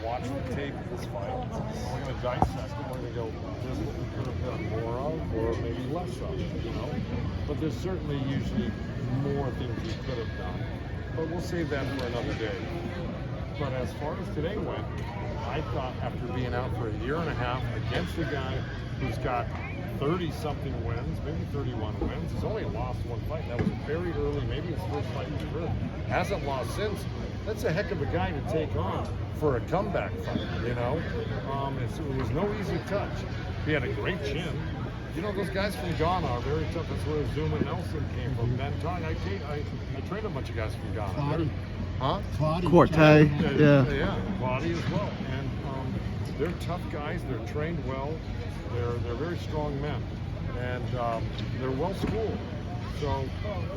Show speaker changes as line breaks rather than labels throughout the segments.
watch the tape of this fight. We're going to dissect it. We're going to go, this is what we could have done more of, or maybe less of, you know. But there's certainly usually more things we could have done. But we'll save that for another day. But as far as today went, I thought after being out for a year and a half against a guy who's got 30-something wins, maybe 31 wins, he's only lost one fight. That was very early, maybe his first fight in his career. Hasn't lost since. That's a heck of a guy to take on for a comeback fight, you know? It was no easy touch. He had a great chin. You know, those guys from Ghana are very tough. That's where Zuma Nelson came from. Ben Tong, I trained a bunch of guys from Ghana. Huh?
Quartet, yeah.
Yeah, Claudia as well. And they're tough guys. They're trained well. They're very strong men, and they're well schooled. So,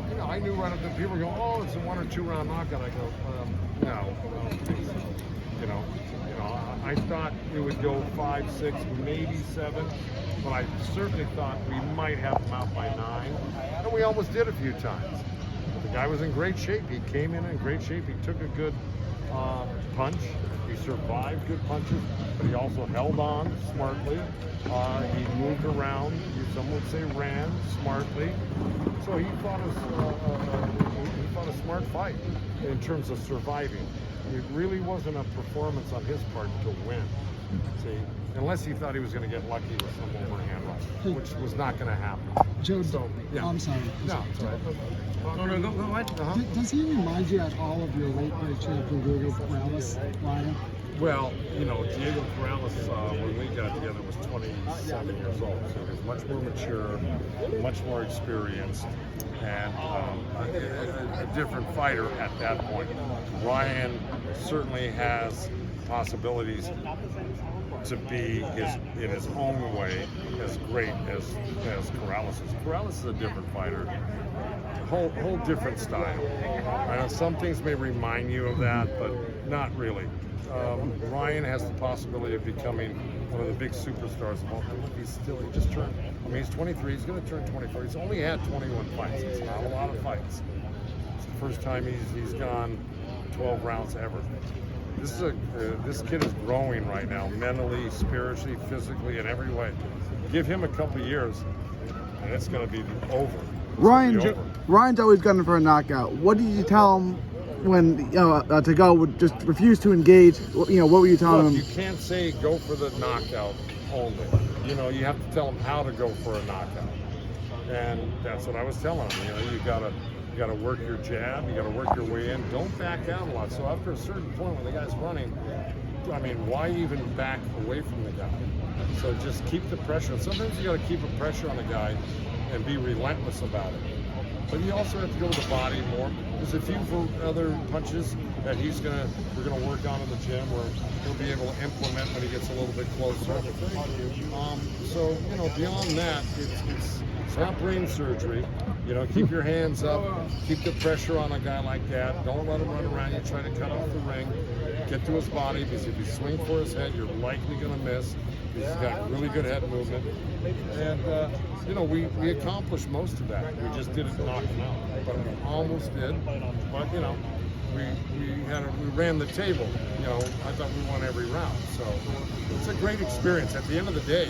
you know, I knew right up there. People go, "Oh, it's a 1 or 2 round knockout." I go, "No, please." You know, I thought it would go 5, 6, maybe 7, but I certainly thought we might have them out by 9, and we almost did a few times. The guy was in great shape. He came in great shape. He took a good punch. He survived good punches, but he also held on smartly. He moved around. Some would say ran smartly. So he fought a smart fight in terms of surviving. It really wasn't a performance on his part to win. See, unless he thought he was going to get lucky with some overhand rush, which was not going to happen.
Joe,
so, yeah.
I'm sorry.
No, it's all right.
Go ahead.
Does he remind you at all of your late great champion Diego Corrales, Ryan?
Well, you know, Diego Corrales, when we got together, was 27 years old. So he was much more mature, much more experienced, and a different fighter at that point. Ryan certainly has possibilities to be in his own way as great as Corrales is. Corrales is a different fighter, whole different style. I know some things may remind you of that, but not really. Ryan has the possibility of becoming one of the big superstars of all time. He just turned, I mean, he's 23, he's going to turn 24. He's only had 21 fights. It's not a lot of fights. It's the first time he's gone 12 rounds ever. This kid is growing right now, mentally, spiritually, physically, in every way. Give him a couple of years, and it's going to be over.
Ryan's always gunning for a knockout. What did you tell him when to go would just refuse to engage? You know, what were you telling him?
You can't say go for the knockout only. You know, you have to tell him how to go for a knockout, and that's what I was telling him. You know, you gotta work your jab. You gotta work your way in. Don't back out a lot. So after a certain point when the guy's running, I mean, why even back away from the guy? So just keep the pressure. Sometimes you gotta keep a pressure on a guy and be relentless about it. But you also have to go to the body more. There's a few other punches that we're gonna work on in the gym where he'll be able to implement when he gets a little bit closer. So, you know, beyond that, it's not brain surgery. You know, keep your hands up, keep the pressure on a guy like that. Don't let him run around you trying to cut off the ring. Get to his body, because if you swing for his head, you're likely gonna miss. He's got really good head movement. And, you know, we accomplished most of that. We just didn't knock him out, but we almost did. But, you know, we ran the table. You know, I thought we won every round. So it's a great experience. At the end of the day,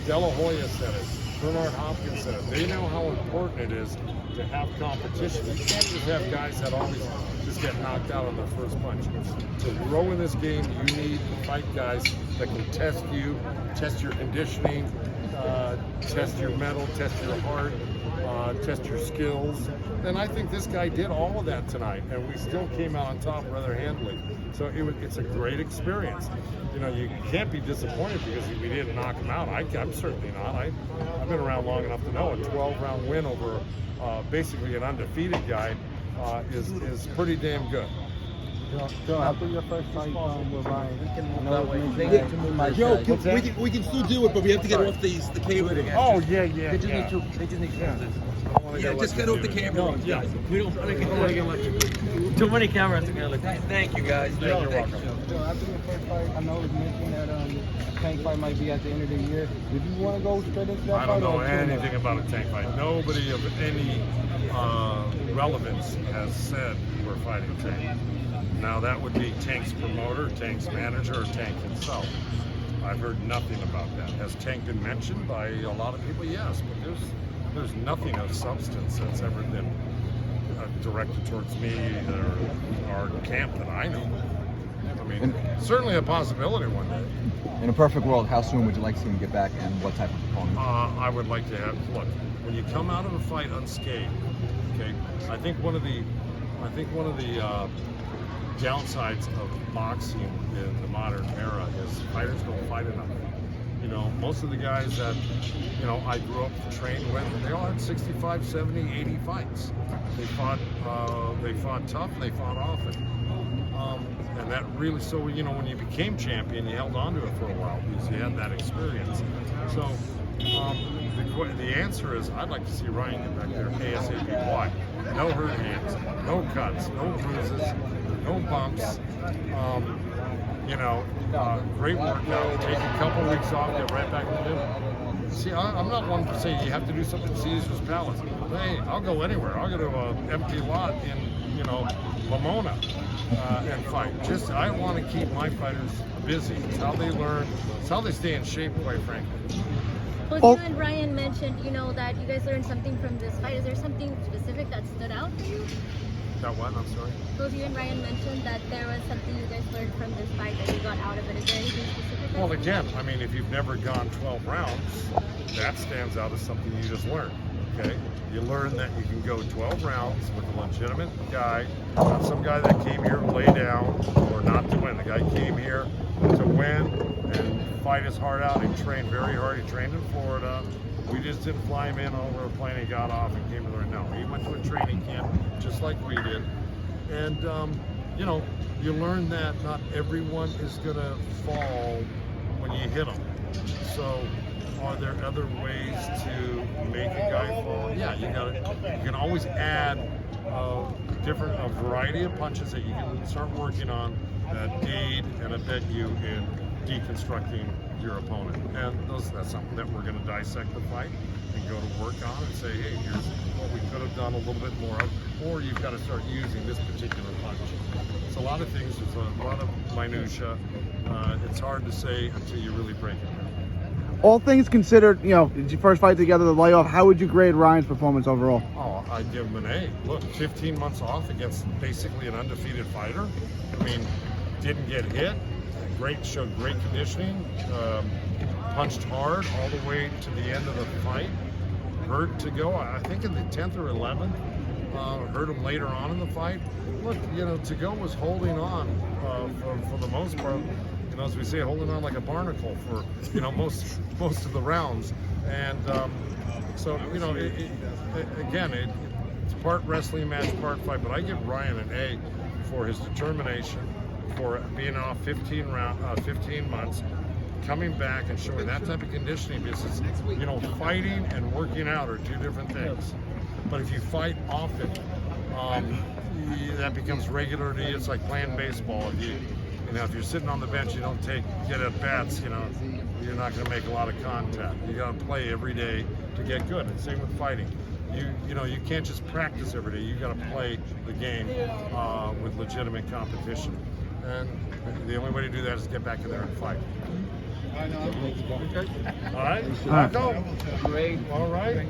De La Hoya said it. Bernard Hopkins said it. They know how important it is to have competition. You can't just have guys that always just get knocked out on their first punch. To grow in this game, you need to fight guys that can test you, test your conditioning, test your mental, test your heart, test your skills. And I think this guy did all of that tonight, and we still came out on top rather handily. So it's a great experience. You know, you can't be disappointed because we didn't knock him out. I'm certainly not. I've been around long enough to know a 12-round win over basically an undefeated guy is pretty damn good.
Joe, after your first fight with Ryan, we can move that way.
Joe, we can still do it, but we have to get off the cable.
Oh, yeah.
They just need to.
Yeah, just get off the camera.
Yeah.
We don't get too many cameras together.
Thank you, guys.
You're welcome.
Joe, after your first fight, I know it was mentioned that a tank fight might be at the end of the year. Did you want to go straight into that
I
fight?
don't know anything about a tank fight. Nobody of any relevance has said we're fighting tank. Now that would be Tank's promoter, Tank's manager, or Tank himself. I've heard nothing about that. Has Tank been mentioned by a lot of people? Yes, but there's nothing of substance that's ever been directed towards me or our camp that I know. I mean, certainly a possibility one day.
In a perfect world, how soon would you like to see him get back, and what type of opponent?
I would like to have, look, when you come out of a fight unscathed, okay, I think one of the downsides of boxing in the modern era is fighters don't fight enough. You know, most of the guys that, you know, I grew up trained with, they all had 65, 70, 80 fights. They fought tough, they fought often. And that really, so, you know, when you became champion, you held on to it for a while because you had that experience. So the answer is, I'd like to see Ryan get back there ASAP. Why? No hurt hands, no cuts, no bruises, no bumps. You know, great workout. Take a couple weeks off, get right back in the gym. See, I'm not one to say you have to do something Caesar's Palace. Hey, I'll go anywhere. I'll go to an empty lot in, you know, Pomona and fight. Just, I want to keep my fighters busy. It's how they learn. It's how they stay in shape, quite frankly.
Well, you and Ryan mentioned, you know, that you guys learned something from this fight. Is there something specific that stood out for you?
That what? I'm sorry?
Both you and Ryan mentioned that there was something you guys learned from this fight that you got out of it. Is there anything specific?
Well, again, I mean, if you've never gone 12 rounds, that stands out as something you just learned, okay? You learn that you can go 12 rounds with a legitimate guy, not some guy that came here to lay down or not to win. The guy came here to win and fight his heart out. He trained very hard. He trained in Florida. We just didn't fly him in over a plane. He got off and came to the no. He went to a training camp just like we did. And, you know, you learn that not everyone is going to fall when you hit them. So are there other ways to make a guy fall? Yeah, you can always add a variety of punches that you can start working on that aid and abet you in deconstructing your opponent. And that's something that we're going to dissect the fight and go to work on and say, hey, here's what we could have done a little bit more of, or you've got to start using this particular punch. It's a lot of things, there's a lot of minutia. It's hard to say until you really break it down.
All things considered, you know, did you first fight together, the layoff, how would you grade Ryan's performance overall?
Oh, I'd give him an A. Look, 15 months off against basically an undefeated fighter. I mean, didn't get hit. Showed great conditioning, punched hard all the way to the end of the fight. Hurt to go, I think in the 10th or 11th. Hurt him later on in the fight. Look, you know, to go was holding on for the most part. You know, as we say, holding on like a barnacle for, you know, most of the rounds. And so, you know, it's part wrestling match, part fight. But I give Ryan an A for his determination, for being off 15 months, coming back and showing that type of conditioning, because, you know, fighting and working out are two different things. But if you fight often, that becomes regular to you. It's like playing baseball. If you're sitting on the bench, you don't get at bats, you know, you're not going to make a lot of contact. You got to play every day to get good. And same with fighting. You know, you can't just practice every day. You got to play the game with legitimate competition. And the only way to do that is get back in there and fight. Okay. All right. All right. Go.
Great.
All right.